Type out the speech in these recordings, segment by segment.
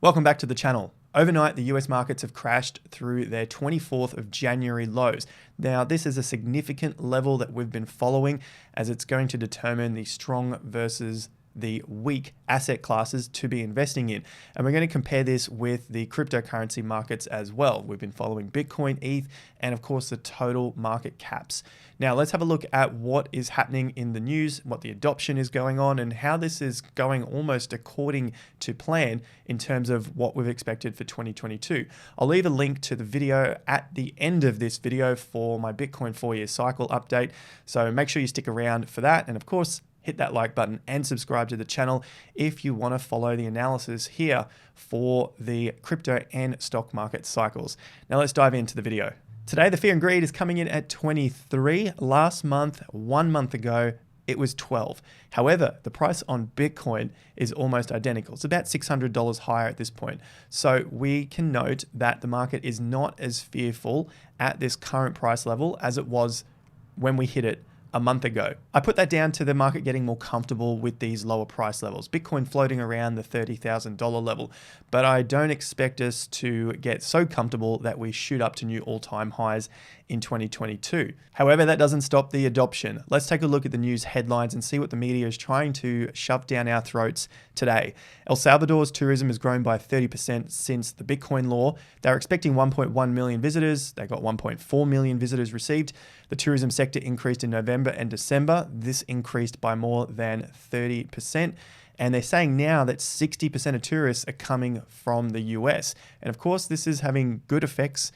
Welcome back to the channel. Overnight, the US markets have crashed through their 24th of January lows. Now, this is a significant level that we've been following as it's going to determine the strong versus the weak asset classes to be investing in. And we're going to compare this with the cryptocurrency markets as well. We've been following Bitcoin, ETH, and of course the total market caps. Now let's have a look at what is happening in the news, what the adoption is going on, and how this is going almost according to plan in terms of what we've expected for 2022. I'll leave a link to the video at the end of this video for my Bitcoin 4-year cycle update. So make sure you stick around for that. And of course, hit that like button and subscribe to the channel if you want to follow the analysis here for the crypto and stock market cycles. Now let's dive into the video. Today, the fear and greed is coming in at 23. Last month, 1 month ago, it was 12. However, the price on Bitcoin is almost identical. It's about $600 higher at this point. So we can note that the market is not as fearful at this current price level as it was when we hit it a month ago. I put that down to the market getting more comfortable with these lower price levels. Bitcoin floating around the $30,000 level, but I don't expect us to get so comfortable that we shoot up to new all-time highs in 2022. However, that doesn't stop the adoption. Let's take a look at the news headlines and see what the media is trying to shove down our throats today. El Salvador's tourism has grown by 30% since the Bitcoin law. They're expecting 1.1 million visitors. They got 1.4 million visitors received. The tourism sector increased in November and December. This increased by more than 30%. And they're saying now that 60% of tourists are coming from the US. And of course, this is having good effects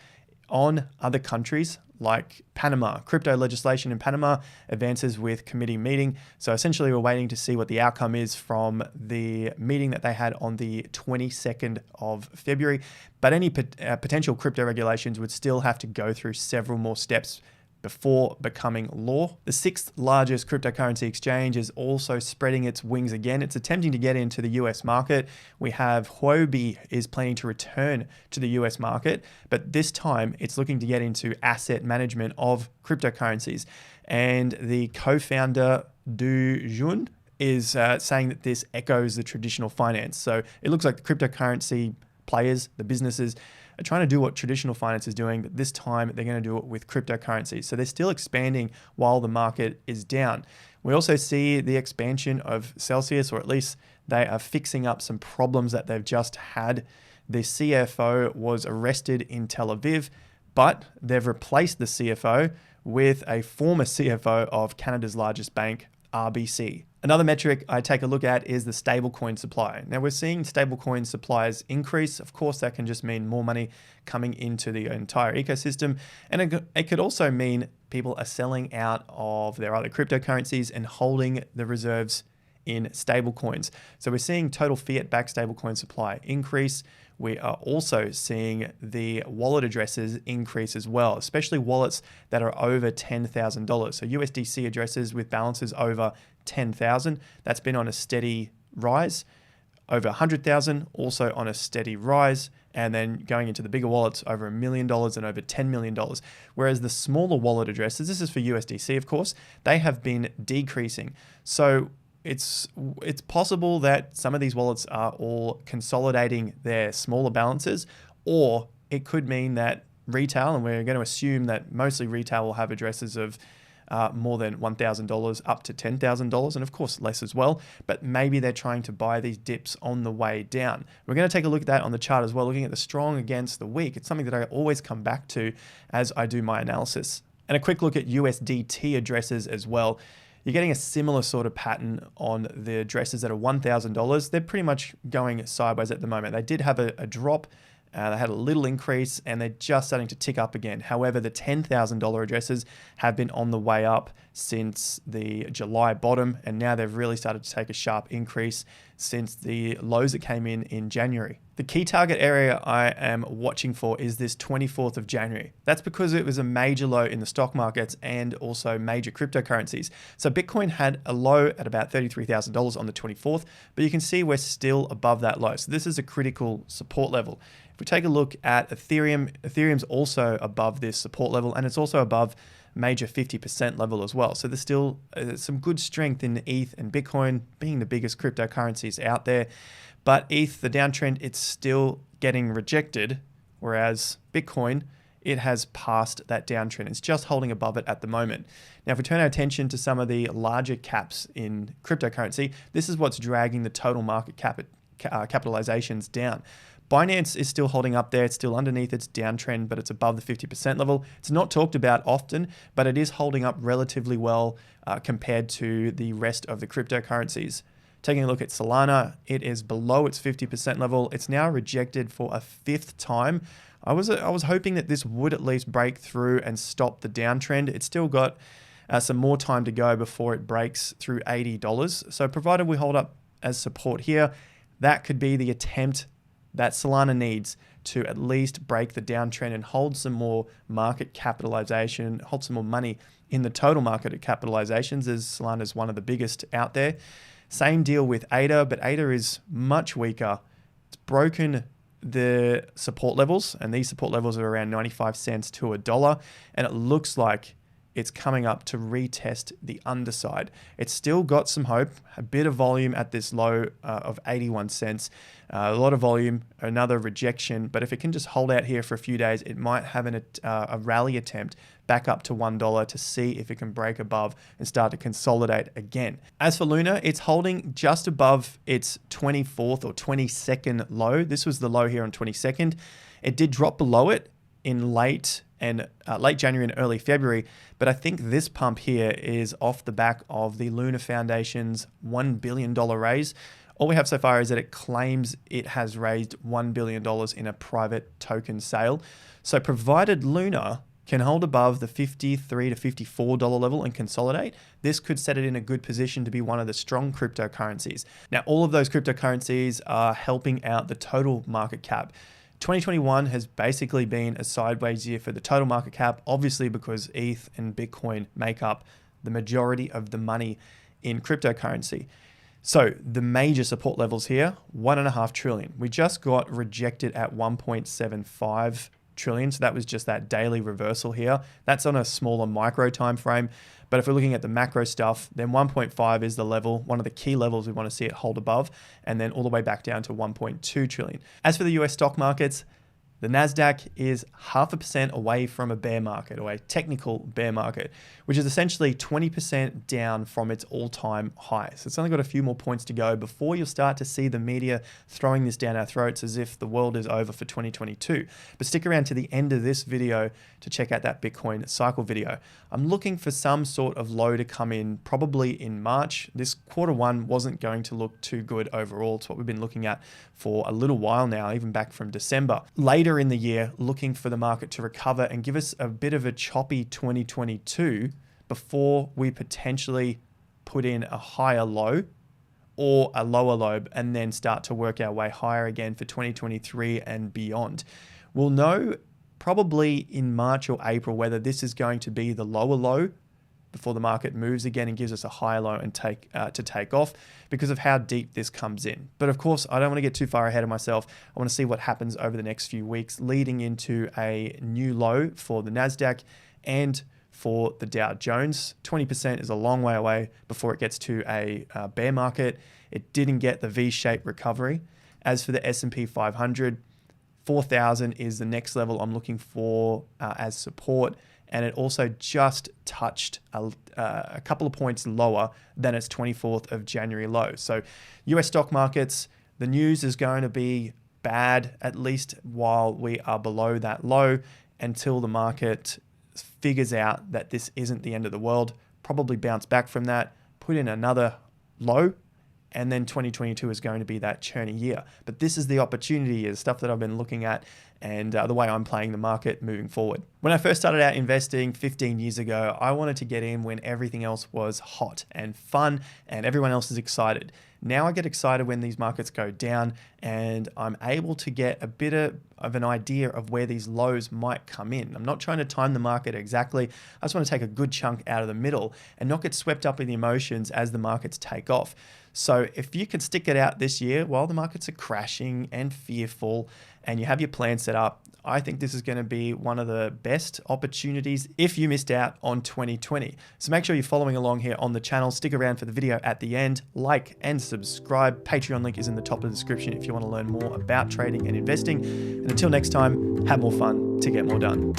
on other countries like Panama. Crypto legislation in Panama advances with committee meeting. So essentially we're waiting to see what the outcome is from the meeting that they had on the 22nd of February. But any potential crypto regulations would still have to go through several more steps before becoming law. The sixth largest cryptocurrency exchange is also spreading its wings again. It's attempting to get into the US market. We have Huobi is planning to return to the US market, but this time it's looking to get into asset management of cryptocurrencies. And the co-founder Du Jun is saying that this echoes the traditional finance. So it looks like the cryptocurrency players, the businesses, are trying to do what traditional finance is doing, but this time they're going to do it with cryptocurrencies. So they're still expanding while the market is down. We also see the expansion of Celsius, or at least they are fixing up some problems that they've just had. The CFO was arrested in Tel Aviv, but they've replaced the CFO with a former CFO of Canada's largest bank, RBC. Another metric I take a look at is the stablecoin supply. Now we're seeing stablecoin supplies increase. Of course, that can just mean more money coming into the entire ecosystem. And it could also mean people are selling out of their other cryptocurrencies and holding the reserves in stablecoins. So we're seeing total fiat-backed stablecoin supply increase. We are also seeing the wallet addresses increase as well, especially wallets that are over $10,000. So USDC addresses with balances over 10,000, that's been on a steady rise. Over 100,000, also on a steady rise. And then going into the bigger wallets, over $1 million and over $10 million. Whereas the smaller wallet addresses, this is for USDC, of course, they have been decreasing. So it's possible that some of these wallets are all consolidating their smaller balances, or it could mean that retail, and we're going to assume that mostly retail will have addresses of more than $1,000 up to $10,000, and of course less as well, but maybe they're trying to buy these dips on the way down. We're going to take a look at that on the chart as well, looking at the strong against the weak. It's something that I always come back to as I do my analysis. And a quick look at USDT addresses as well. You're getting a similar sort of pattern on the addresses that are $1,000. They're pretty much going sideways at the moment. They did have a drop. They had a little increase and they're just starting to tick up again. However, the $10,000 addresses have been on the way up since the July bottom, and now they've really started to take a sharp increase since the lows that came in January. The key target area I am watching for is this 24th of January. That's because it was a major low in the stock markets and also major cryptocurrencies. So Bitcoin had a low at about $33,000 on the 24th, but you can see we're still above that low. So this is a critical support level. If we take a look at Ethereum, Ethereum's also above this support level, and it's also above major 50% level as well. So there's still some good strength in ETH and Bitcoin being the biggest cryptocurrencies out there. But ETH, the downtrend, it's still getting rejected, whereas Bitcoin, it has passed that downtrend. It's just holding above it at the moment. Now, if we turn our attention to some of the larger caps in cryptocurrency, this is what's dragging the total market capitalizations down. Binance is still holding up there. It's still underneath its downtrend, but it's above the 50% level. It's not talked about often, but it is holding up relatively well compared to the rest of the cryptocurrencies. Taking a look at Solana, it is below its 50% level. It's now rejected for a fifth time. I was hoping that this would at least break through and stop the downtrend. It's still got some more time to go before it breaks through $80. So provided we hold up as support here, that could be the attempt that Solana needs to at least break the downtrend and hold some more market capitalization, hold some more money in the total market capitalizations, as Solana is one of the biggest out there. Same deal with ADA, but ADA is much weaker. It's broken the support levels, and these support levels are around 95 cents to $1, and it looks like it's coming up to retest the underside. It's still got some hope, a bit of volume at this low of 81 cents. A lot of volume, another rejection, but if it can just hold out here for a few days, it might have a rally attempt back up to $1 to see if it can break above and start to consolidate again. As for Luna, it's holding just above its 24th or 22nd low. This was the low here on 22nd. It did drop below it in late January and early February, but I think this pump here is off the back of the Luna Foundation's $1 billion raise. All we have so far is that it claims it has raised $1 billion in a private token sale. So provided Luna can hold above the $53 to $54 level and consolidate, this could set it in a good position to be one of the strong cryptocurrencies. Now, all of those cryptocurrencies are helping out the total market cap. 2021 has basically been a sideways year for the total market cap, obviously because ETH and Bitcoin make up the majority of the money in cryptocurrency. So the major support levels here, 1.5 trillion. We just got rejected at 1.75 trillion. So that was just that daily reversal here. That's on a smaller micro time frame. But if we're looking at the macro stuff, then 1.5 is the level, one of the key levels we want to see it hold above, and then all the way back down to 1.2 trillion. As for the US stock markets, the NASDAQ is 0.5% away from a bear market, or a technical bear market, which is essentially 20% down from its all-time high. So it's only got a few more points to go before you'll start to see the media throwing this down our throats as if the world is over for 2022. But stick around to the end of this video to check out that Bitcoin cycle video. I'm looking for some sort of low to come in probably in March. This Q1 wasn't going to look too good overall. It's what we've been looking at for a little while now, even back from December. Later in the year, looking for the market to recover and give us a bit of a choppy 2022 before we potentially put in a higher low or a lower low and then start to work our way higher again for 2023 and beyond. We'll know probably in March or April whether this is going to be the lower low before the market moves again and gives us a higher low and take off because of how deep this comes in. But of course, I don't want to get too far ahead of myself. I want to see what happens over the next few weeks leading into a new low for the NASDAQ and for the Dow Jones. 20% is a long way away before it gets to a bear market. It didn't get the V-shaped recovery. As for the S&P 500, 4,000 is the next level I'm looking for as support. And it also just touched a couple of points lower than its 24th of January low. So US stock markets, the news is going to be bad, at least while we are below that low, until the market figures out that this isn't the end of the world, probably bounce back from that, put in another low, and then 2022 is going to be that churny year. But this is the opportunity, is stuff that I've been looking at and the way I'm playing the market moving forward. When I first started out investing 15 years ago, I wanted to get in when everything else was hot and fun and everyone else is excited. Now I get excited when these markets go down and I'm able to get a bit of an idea of where these lows might come in. I'm not trying to time the market exactly. I just want to take a good chunk out of the middle and not get swept up in the emotions as the markets take off. So if you can stick it out this year while the markets are crashing and fearful and you have your plan set set up, I think this is going to be one of the best opportunities if you missed out on 2020. So make sure you're following along here on the channel. Stick around for the video at the end. Like and subscribe. Patreon link is in the top of the description if you want to learn more about trading and investing. And until next time, have more fun to get more done.